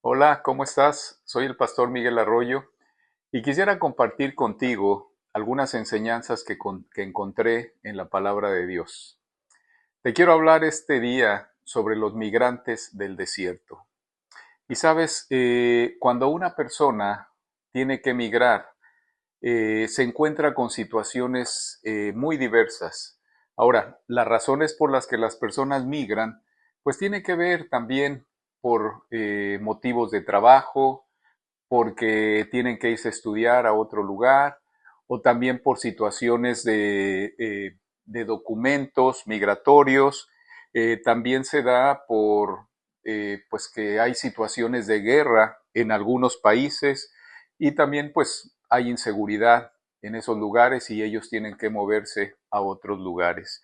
Hola, ¿cómo estás? Soy el pastor Miguel Arroyo y quisiera compartir contigo algunas enseñanzas que encontré en la palabra de Dios. Te quiero hablar este día sobre los migrantes del desierto. Y sabes, cuando una persona tiene que migrar, se encuentra con situaciones muy diversas. Ahora, las razones por las que las personas migran, pues tiene que ver también por motivos de trabajo, porque tienen que irse a estudiar a otro lugar, o también por situaciones de documentos migratorios. También se da por pues que hay situaciones de guerra en algunos países y también pues hay inseguridad en esos lugares y ellos tienen que moverse a otros lugares.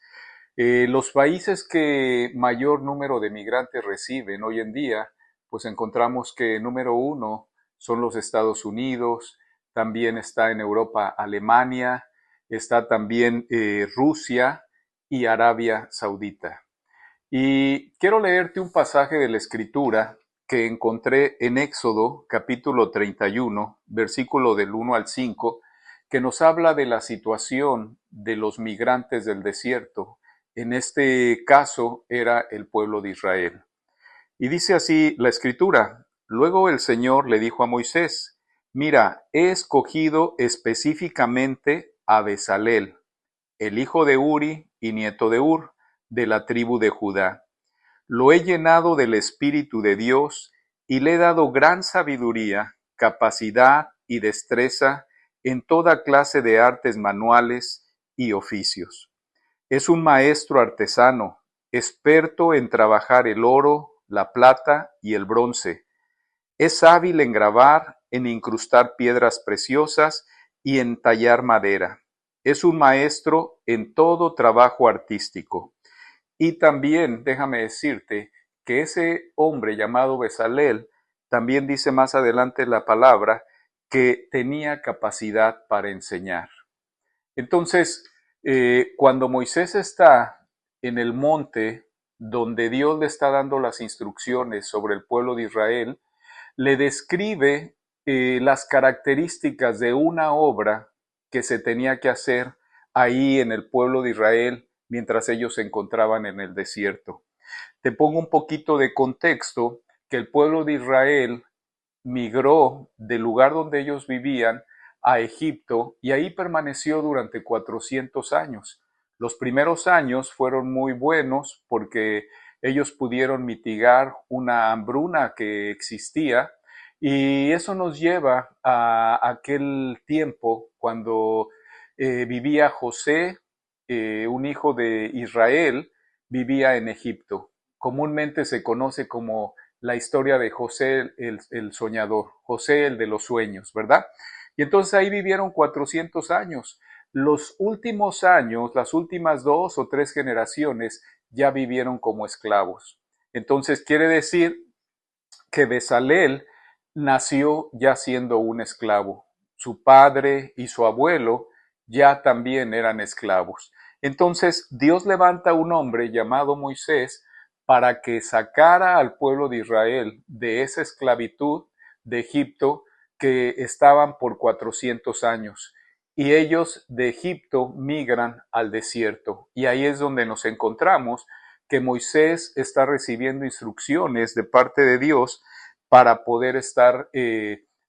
Los países que mayor número de migrantes reciben hoy en día, pues encontramos que número uno son los Estados Unidos, también está en Europa Alemania, está también Rusia y Arabia Saudita. Y quiero leerte un pasaje de la Escritura que encontré en Éxodo capítulo 31, versículo del 1 al 5, que nos habla de la situación de los migrantes del desierto. En este caso era el pueblo de Israel. Y dice así la Escritura: luego el Señor le dijo a Moisés: mira, he escogido específicamente a Bezalel, el hijo de Uri y nieto de Ur, de la tribu de Judá. Lo he llenado del Espíritu de Dios y le he dado gran sabiduría, capacidad y destreza en toda clase de artes manuales y oficios. Es un maestro artesano, experto en trabajar el oro, la plata y el bronce. Es hábil en grabar, en incrustar piedras preciosas y en tallar madera. Es un maestro en todo trabajo artístico. Y también déjame decirte que ese hombre llamado Bezalel, también dice más adelante la palabra, que tenía capacidad para enseñar. Entonces, cuando Moisés está en el monte donde Dios le está dando las instrucciones sobre el pueblo de Israel, le describe las características de una obra que se tenía que hacer ahí en el pueblo de Israel mientras ellos se encontraban en el desierto. Te pongo un poquito de contexto, que el pueblo de Israel migró del lugar donde ellos vivían a Egipto y ahí permaneció durante 400 años. Los primeros años fueron muy buenos porque ellos pudieron mitigar una hambruna que existía y eso nos lleva a aquel tiempo cuando vivía José, un hijo de Israel, vivía en Egipto. Comúnmente se conoce como la historia de José el soñador, José el de los sueños, ¿verdad? Y entonces ahí vivieron 400 años. Los últimos años, las últimas 2 o 3 generaciones, ya vivieron como esclavos. Entonces quiere decir que Bezalel nació ya siendo un esclavo. Su padre y su abuelo ya también eran esclavos. Entonces Dios levanta un hombre llamado Moisés para que sacara al pueblo de Israel de esa esclavitud de Egipto que estaban por 400 años. Y ellos de Egipto migran al desierto. Y ahí es donde nos encontramos que Moisés está recibiendo instrucciones de parte de Dios para poder estar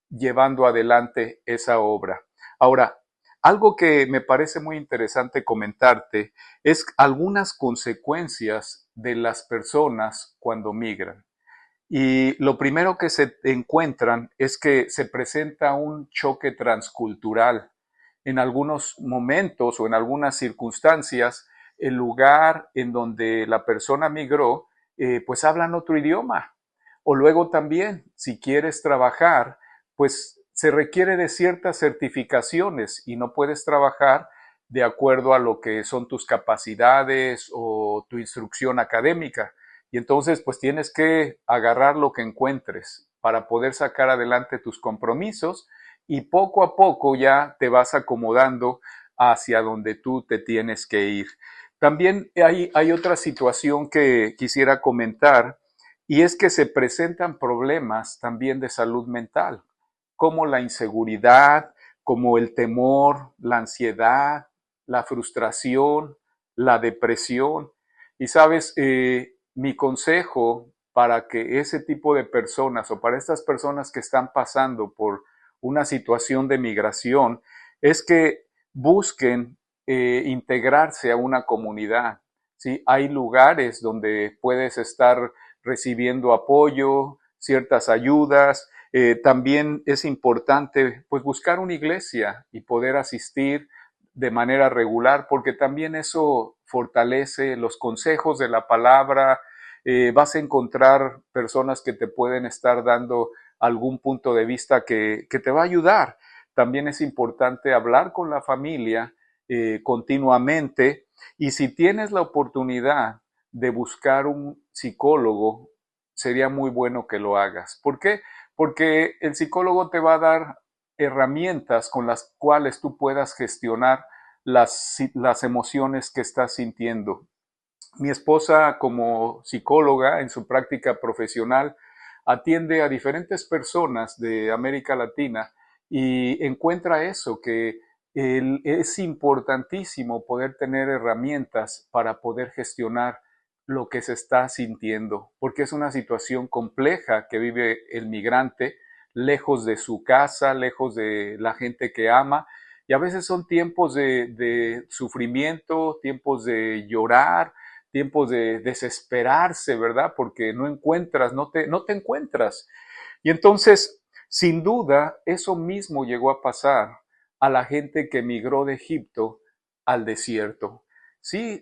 llevando adelante esa obra. Ahora, algo que me parece muy interesante comentarte es algunas consecuencias de las personas cuando migran. Y lo primero que se encuentran es que se presenta un choque transcultural. En algunos momentos o en algunas circunstancias, el lugar en donde la persona migró, pues hablan otro idioma. O luego también, si quieres trabajar, pues se requiere de ciertas certificaciones y no puedes trabajar de acuerdo a lo que son tus capacidades o tu instrucción académica. Y entonces, pues tienes que agarrar lo que encuentres para poder sacar adelante tus compromisos y poco a poco ya te vas acomodando hacia donde tú te tienes que ir. También hay otra situación que quisiera comentar y es que se presentan problemas también de salud mental, como la inseguridad, como el temor, la ansiedad, la frustración, la depresión. Y sabes, mi consejo para que ese tipo de personas o para estas personas que están pasando por una situación de migración es que busquen integrarse a una comunidad. ¿Sí? Hay lugares donde puedes estar recibiendo apoyo, ciertas ayudas. También es importante pues buscar una iglesia y poder asistir de manera regular, porque también eso fortalece los consejos de la palabra. Vas a encontrar personas que te pueden estar dando algún punto de vista que te va a ayudar. También es importante hablar con la familia continuamente, y si tienes la oportunidad de buscar un psicólogo, sería muy bueno que lo hagas. ¿Por qué? Porque el psicólogo te va a dar herramientas con las cuales tú puedas gestionar las emociones que estás sintiendo. Mi esposa, como psicóloga en su práctica profesional, atiende a diferentes personas de América Latina y encuentra eso, que es importantísimo poder tener herramientas para poder gestionar lo que se está sintiendo, porque es una situación compleja que vive el migrante, lejos de su casa, lejos de la gente que ama, y a veces son tiempos de sufrimiento, tiempos de llorar, tiempos de desesperarse, ¿verdad? Porque no encuentras, no te encuentras. Y entonces, sin duda, eso mismo llegó a pasar a la gente que migró de Egipto al desierto. Sí,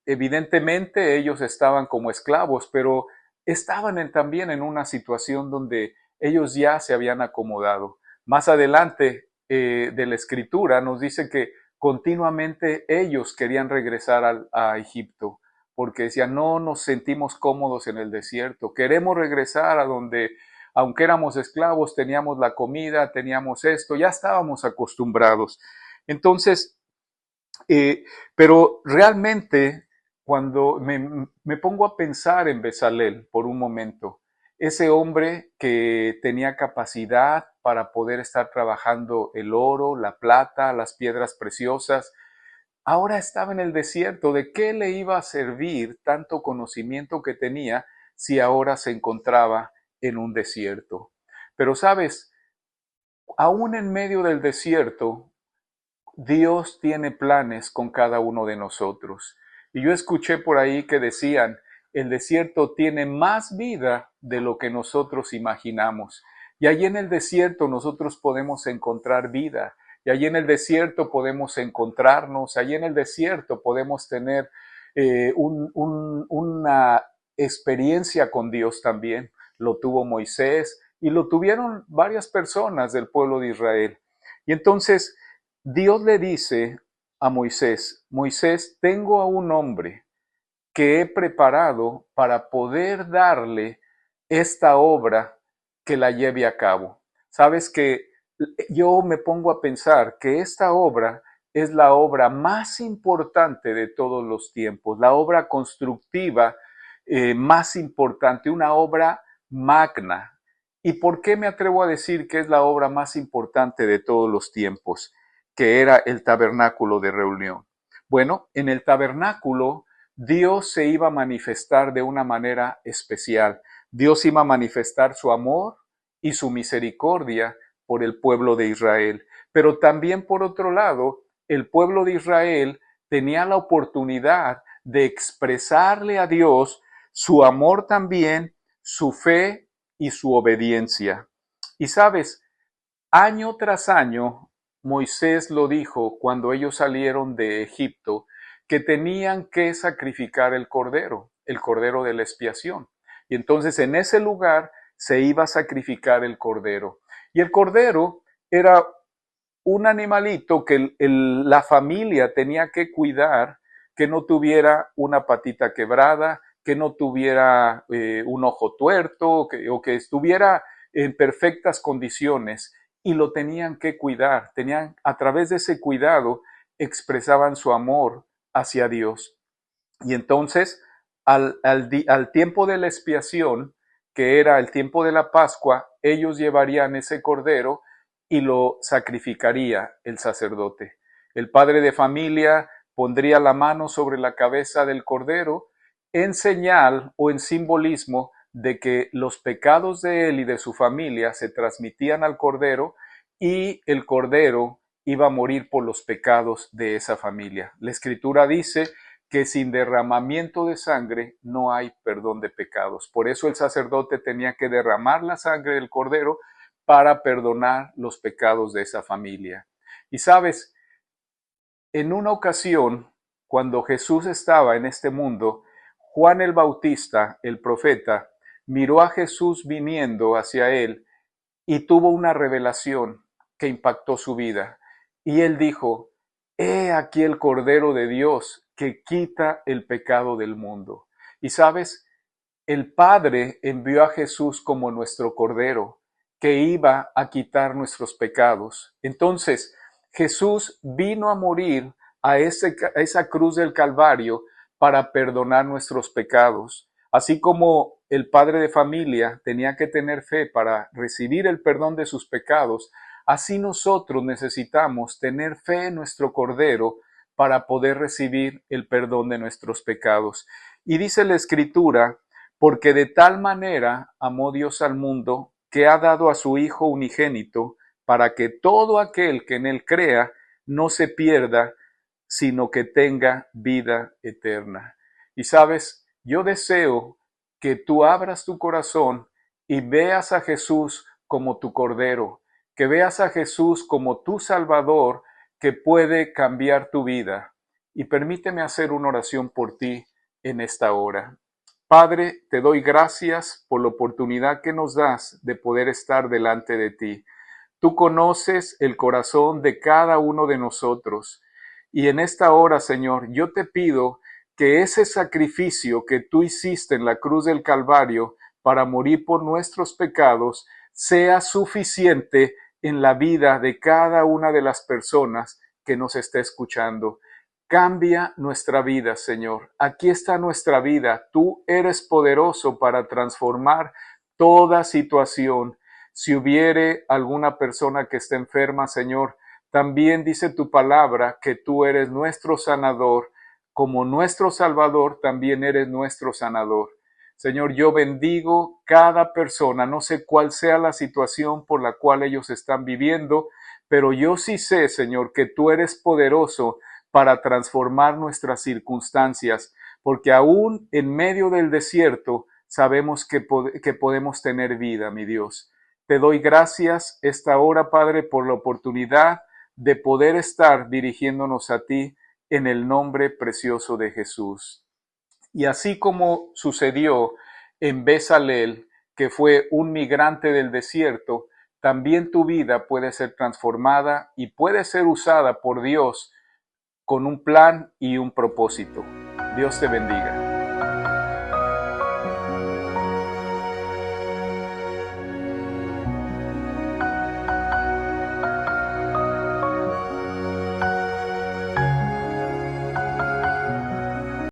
evidentemente ellos estaban como esclavos, pero estaban también en una situación donde ellos ya se habían acomodado. Más adelante de la escritura nos dice que continuamente ellos querían regresar a Egipto, porque decían, no nos sentimos cómodos en el desierto, queremos regresar a donde, aunque éramos esclavos, teníamos la comida, teníamos esto, ya estábamos acostumbrados. Entonces, pero realmente cuando me pongo a pensar en Bezalel por un momento, ese hombre que tenía capacidad para poder estar trabajando el oro, la plata, las piedras preciosas, ahora estaba en el desierto. ¿De qué le iba a servir tanto conocimiento que tenía si ahora se encontraba en un desierto? Pero sabes, aún en medio del desierto, Dios tiene planes con cada uno de nosotros. Y yo escuché por ahí que decían, el desierto tiene más vida de lo que nosotros imaginamos. Y allí en el desierto nosotros podemos encontrar vida. Y allí en el desierto podemos encontrarnos. Allí en el desierto podemos tener una experiencia con Dios también. Lo tuvo Moisés y lo tuvieron varias personas del pueblo de Israel. Y entonces Dios le dice a Moisés, Moisés, tengo a un hombre que he preparado para poder darle esta obra que la lleve a cabo. Sabes que yo me pongo a pensar que esta obra es la obra más importante de todos los tiempos, la obra constructiva más importante, una obra magna. ¿Y por qué me atrevo a decir que es la obra más importante de todos los tiempos? Que era el tabernáculo de reunión. Bueno, en el tabernáculo Dios se iba a manifestar de una manera especial. Dios iba a manifestar su amor y su misericordia por el pueblo de Israel. Pero también, por otro lado, el pueblo de Israel tenía la oportunidad de expresarle a Dios su amor también, su fe y su obediencia. Y sabes, año tras año, Moisés lo dijo cuando ellos salieron de Egipto, que tenían que sacrificar el cordero de la expiación. Y entonces en ese lugar se iba a sacrificar el cordero. Y el cordero era un animalito que la familia tenía que cuidar, que no tuviera una patita quebrada, que no tuviera un ojo tuerto, o que estuviera en perfectas condiciones, y lo tenían que cuidar. Tenían, a través de ese cuidado, expresaban su amor hacia Dios. Y entonces al tiempo de la expiación, que era el tiempo de la Pascua, ellos llevarían ese cordero y lo sacrificaría el sacerdote. El padre de familia pondría la mano sobre la cabeza del cordero en señal o en simbolismo de que los pecados de él y de su familia se transmitían al cordero y el cordero iba a morir por los pecados de esa familia. La escritura dice que sin derramamiento de sangre no hay perdón de pecados. Por eso el sacerdote tenía que derramar la sangre del cordero para perdonar los pecados de esa familia. Y sabes, en una ocasión, cuando Jesús estaba en este mundo, Juan el Bautista, el profeta, miró a Jesús viniendo hacia él y tuvo una revelación que impactó su vida. Y él dijo: He aquí el Cordero de Dios que quita el pecado del mundo. Y sabes, el Padre envió a Jesús como nuestro Cordero, que iba a quitar nuestros pecados. Entonces, Jesús vino a morir a esa cruz del Calvario para perdonar nuestros pecados. Así como el padre de familia tenía que tener fe para recibir el perdón de sus pecados, así nosotros necesitamos tener fe en nuestro Cordero para poder recibir el perdón de nuestros pecados. Y dice la Escritura: porque de tal manera amó Dios al mundo, que ha dado a su Hijo unigénito, para que todo aquel que en él crea no se pierda, sino que tenga vida eterna. Y sabes, yo deseo que tú abras tu corazón y veas a Jesús como tu Cordero, que veas a Jesús como tu Salvador, que puede cambiar tu vida. Y permíteme hacer una oración por ti en esta hora. Padre, te doy gracias por la oportunidad que nos das de poder estar delante de ti. Tú conoces el corazón de cada uno de nosotros. Y en esta hora, Señor, yo te pido que ese sacrificio que tú hiciste en la cruz del Calvario para morir por nuestros pecados sea suficiente en la vida de cada una de las personas que nos esté escuchando. Cambia nuestra vida, Señor. Aquí está nuestra vida. Tú eres poderoso para transformar toda situación. Si hubiere alguna persona que esté enferma, Señor, también dice tu palabra que tú eres nuestro sanador. Como nuestro Salvador, también eres nuestro sanador. Señor, yo bendigo cada persona. No sé cuál sea la situación por la cual ellos están viviendo, pero yo sí sé, Señor, que tú eres poderoso para transformar nuestras circunstancias, porque aún en medio del desierto sabemos que podemos tener vida, mi Dios. Te doy gracias esta hora, Padre, por la oportunidad de poder estar dirigiéndonos a ti en el nombre precioso de Jesús. Y así como sucedió en Bezalel, que fue un migrante del desierto, también tu vida puede ser transformada y puede ser usada por Dios con un plan y un propósito. Dios te bendiga.